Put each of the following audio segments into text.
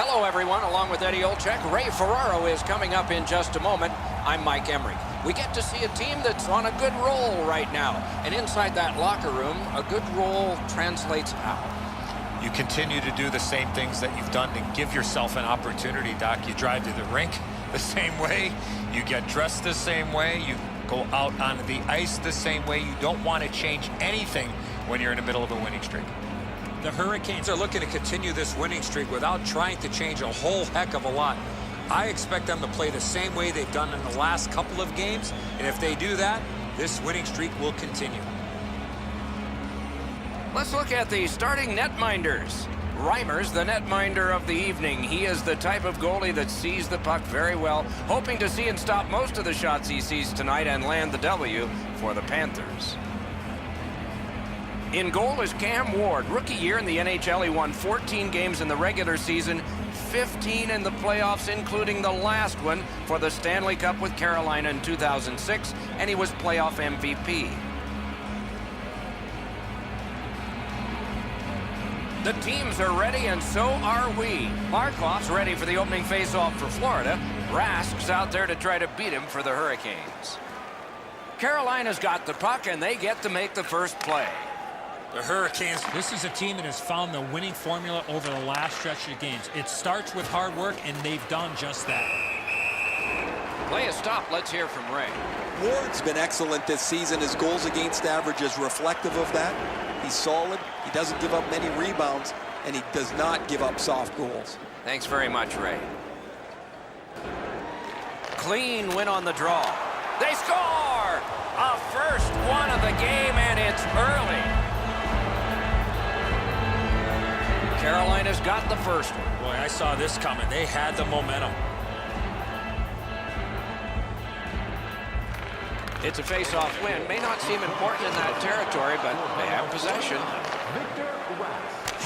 Hello, everyone. Along with Eddie Olczyk, Ray Ferraro is coming up in just a moment. I'm Mike Emery. We get to see a team that's on a good roll right now. And inside that locker room, a good roll translates how? You continue to do the same things that you've done to give yourself an opportunity, Doc. You drive to the rink the same way. You get dressed the same way. You go out onto the ice the same way. You don't want to change anything when you're in the middle of a winning streak. The Hurricanes are looking to continue this winning streak without trying to change a whole heck of a lot. I expect them to play the same way they've done in the last couple of games, and if they do that, this winning streak will continue. Let's look at the starting netminders. Reimer's the netminder of the evening. He is the type of goalie that sees the puck very well, hoping to see and stop most of the shots he sees tonight and land the W for the Panthers. In goal is Cam Ward. Rookie year in the NHL, he won 14 games in the regular season, 15 in the playoffs, including the last one for the Stanley Cup with Carolina in 2006, and he was playoff MVP. The teams are ready, and so are we. Barkov's ready for the opening face-off for Florida. Rask's out there to try to beat him for the Hurricanes. Carolina's got the puck, and they get to make the first play. The Hurricanes. This is a team that has found the winning formula over the last stretch of games. It starts with hard work, and they've done just that. Play is stopped. Let's hear from Ray. Ward's been excellent this season. His goals against average is reflective of that. He's solid. He doesn't give up many rebounds, and he does not give up soft goals. Thanks very much, Ray. Clean win on the draw. They score! A first one of the game, and it's early. Carolina's got the first one. Boy, I saw this coming. They had the momentum. It's a face-off win. May not seem important in that territory, but they have possession.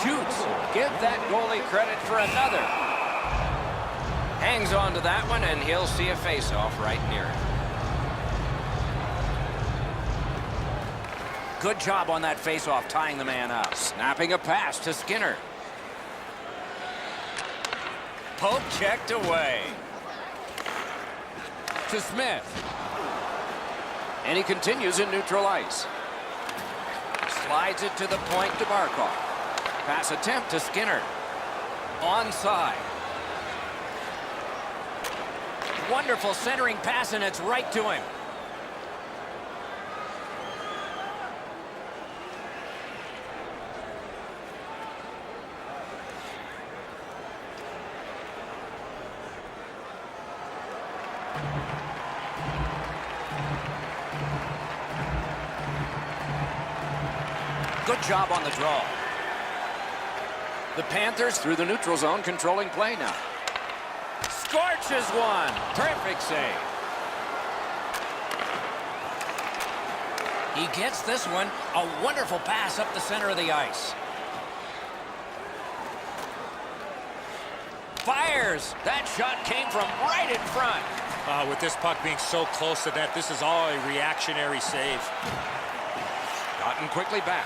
Shoots. Give that goalie credit for another. Hangs on to that one, and he'll see a face-off right near it. Good job on that face-off, tying the man up. Snapping a pass to Skinner. Poke checked away. To Smith. And he continues in neutral ice. Slides it to the point to Barkov. Pass attempt to Skinner. Onside. Wonderful centering pass, and it's right to him. Good job on the draw. The Panthers through the neutral zone, controlling play now. Scorches one. Terrific save. He gets this one. A wonderful pass up the center of the ice. Fires. That shot came from right in front. With this puck being so close to net, this is all a reactionary save. Gotten quickly back.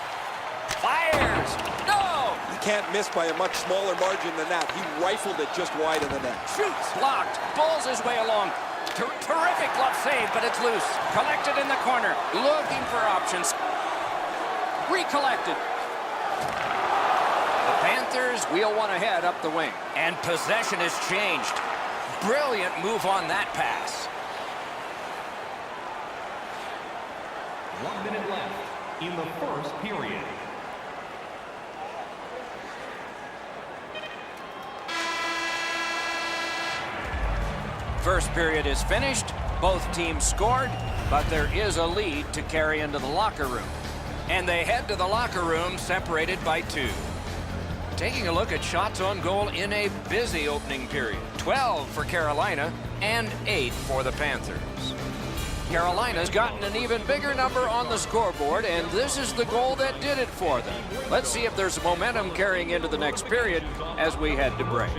Fires! No! He can't miss by a much smaller margin than that. He rifled it just wide of the net. Shoots! Blocked. Pulls his way along. Terrific glove save, but it's loose. Collected in the corner. Looking for options. Recollected. The Panthers wheel one ahead up the wing. And possession has changed. Brilliant move on that pass. 1 minute left in the first period. First period is finished. Both teams scored, but there is a lead to carry into the locker room. And they head to the locker room separated by 2. Taking a look at shots on goal in a busy opening period. 12 for Carolina and 8 for the Panthers. Carolina's gotten an even bigger number on the scoreboard, and this is the goal that did it for them. Let's see if there's momentum carrying into the next period as we head to break.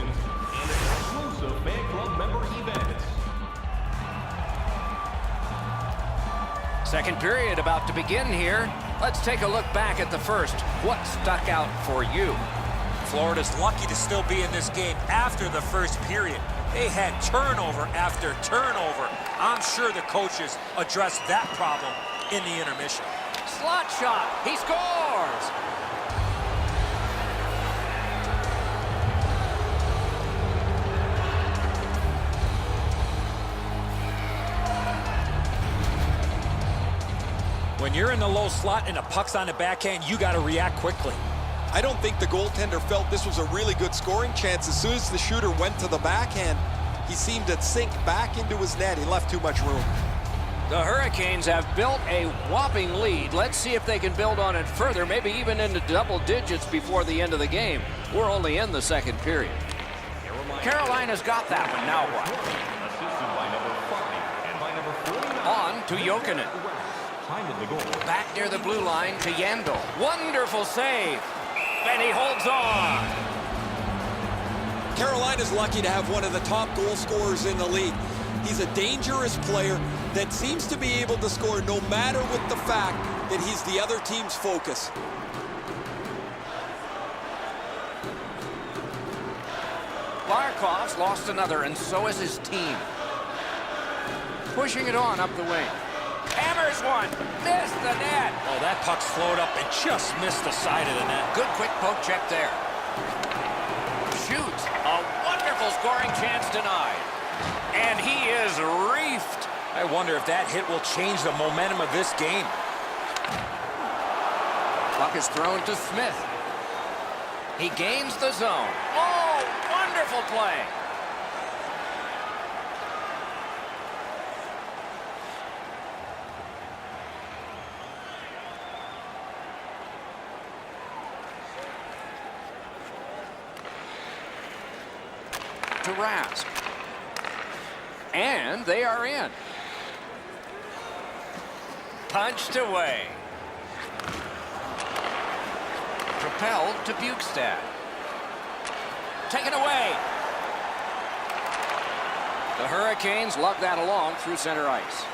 Second period about to begin here. Let's take a look back at the first. What stuck out for you? Florida's lucky to still be in this game after the first period. They had turnover after turnover. I'm sure the coaches addressed that problem in the intermission. Slot shot. He scores. When you're in the low slot and a puck's on the backhand, you got to react quickly. I don't think the goaltender felt this was a really good scoring chance. As soon as the shooter went to the backhand, he seemed to sink back into his net. He left too much room. The Hurricanes have built a whopping lead. Let's see if they can build on it further, maybe even into double digits before the end of the game. We're only in the second period. Carolina's got that one. Now what? On to Jokinen. Back near the blue line to Yandel. Wonderful save. And he holds on. Carolina's lucky to have one of the top goal scorers in the league. He's a dangerous player that seems to be able to score no matter what the fact that he's the other team's focus. Barkov's lost another, and so has his team. Pushing it on up the wing. Hammers one. Missed the net. Oh, that puck's flowed up and just missed the side of the net. Good quick poke check there. Shoots. A wonderful scoring chance denied. And he is reefed. I wonder if that hit will change the momentum of this game. Puck is thrown to Smith. He gains the zone. Oh, wonderful play. To Rask. And they are in. Punched away. Propelled to Bukestad. Taken away. The Hurricanes lug that along through center ice.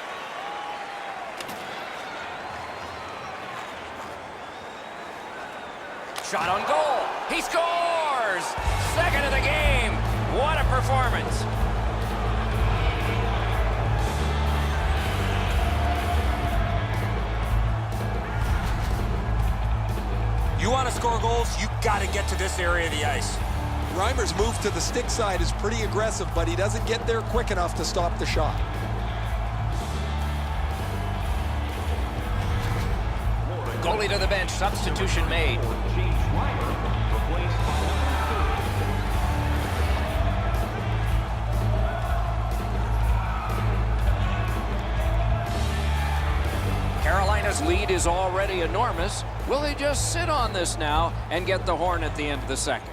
Shot on goal. He scores! Second of the game. What a performance. You want to score goals, you got to get to this area of the ice. Reimer's move to the stick side is pretty aggressive, but he doesn't get there quick enough to stop the shot. Goalie to the bench. Substitution made. Carolina's lead is already enormous. Will they just sit on this now and get the horn at the end of the second?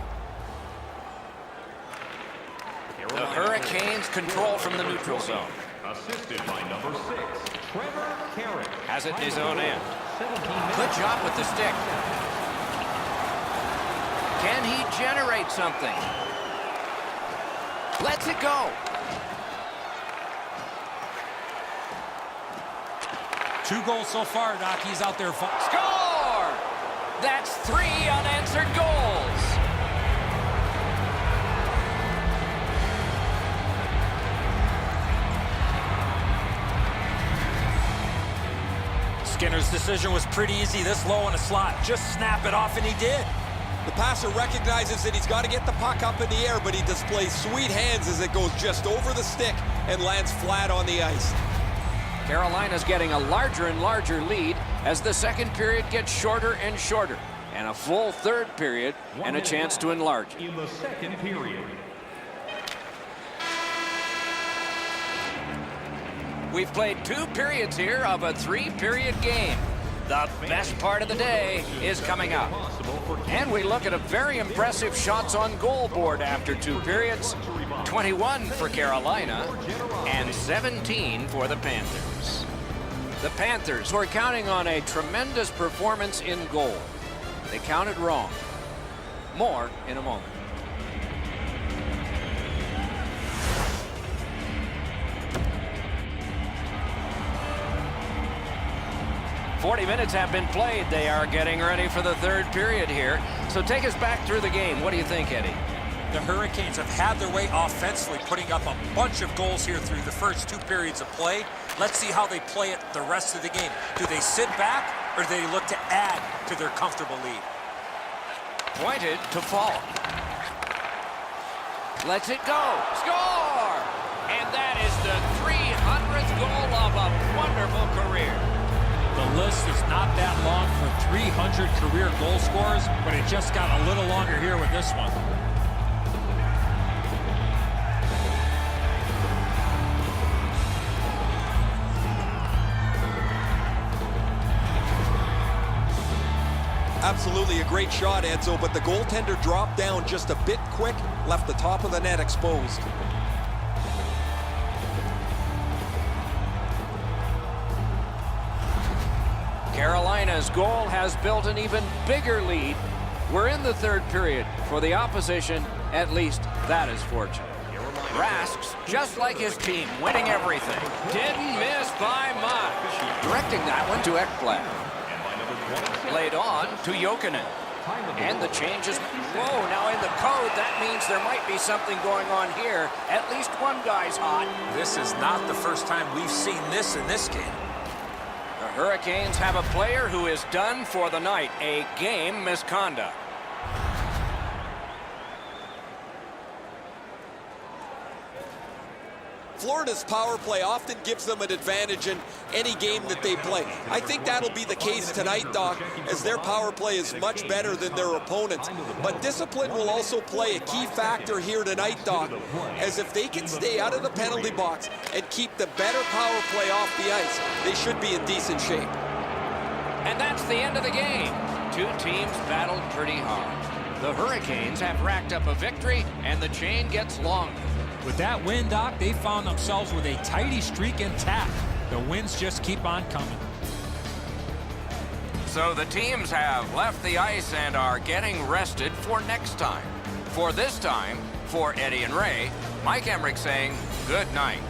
The Hurricanes control from the neutral zone. Assisted by number 6, Trevor Karriär. Has it in his own end. Good job with the stick. Can he generate something? Lets it go. 2 goals so far, Doc. He's out there. Score! That's 3 unanswered goals. Skinner's decision was pretty easy this low in a slot. Just snap it off, and he did. The passer recognizes that he's got to get the puck up in the air, but he displays sweet hands as it goes just over the stick and lands flat on the ice. Carolina's getting a larger and larger lead as the second period gets shorter and shorter. And a full third period and a chance to enlarge it. In the second period. We've played 2 periods here of a 3-period game. The best part of the day is coming up. And we look at a very impressive shots on goal board after 2 periods. 21 for Carolina and 17 for the Panthers. The Panthers were counting on a tremendous performance in goal. They counted wrong. More in a moment. 40 minutes have been played. They are getting ready for the third period here. So take us back through the game. What do you think, Eddie? The Hurricanes have had their way offensively, putting up a bunch of goals here through the first 2 periods of play. Let's see how they play it the rest of the game. Do they sit back, or do they look to add to their comfortable lead? Pointed to Falk. Lets it go. Score! And that is the 300th goal of a wonderful career. The list is not that long for 300 career goal scorers, but it just got a little longer here with this one. Absolutely a great shot, Enzo, but the goaltender dropped down just a bit quick, left the top of the net exposed. Carolina's goal has built an even bigger lead. We're in the third period. For the opposition, at least that is fortunate. Rasks, just like his team, winning everything. Didn't miss by much. Directing that one to Ekblad. Played on to Jokinen. And the change is... Whoa, now in the code, that means there might be something going on here. At least one guy's hot. This is not the first time we've seen this in this game. The Hurricanes have a player who is done for the night. A game misconduct. Florida's power play often gives them an advantage in any game that they play. I think that'll be the case tonight, Doc, as their power play is much better than their opponents. But discipline will also play a key factor here tonight, Doc, as if they can stay out of the penalty box and keep the better power play off the ice, they should be in decent shape. And that's the end of the game. Two teams battled pretty hard. The Hurricanes have racked up a victory, and the chain gets longer. With that win, Doc, they found themselves with a tidy streak intact. The wins just keep on coming. So the teams have left the ice and are getting rested for next time. For this time, for Eddie and Ray, Mike Emmerich saying good night.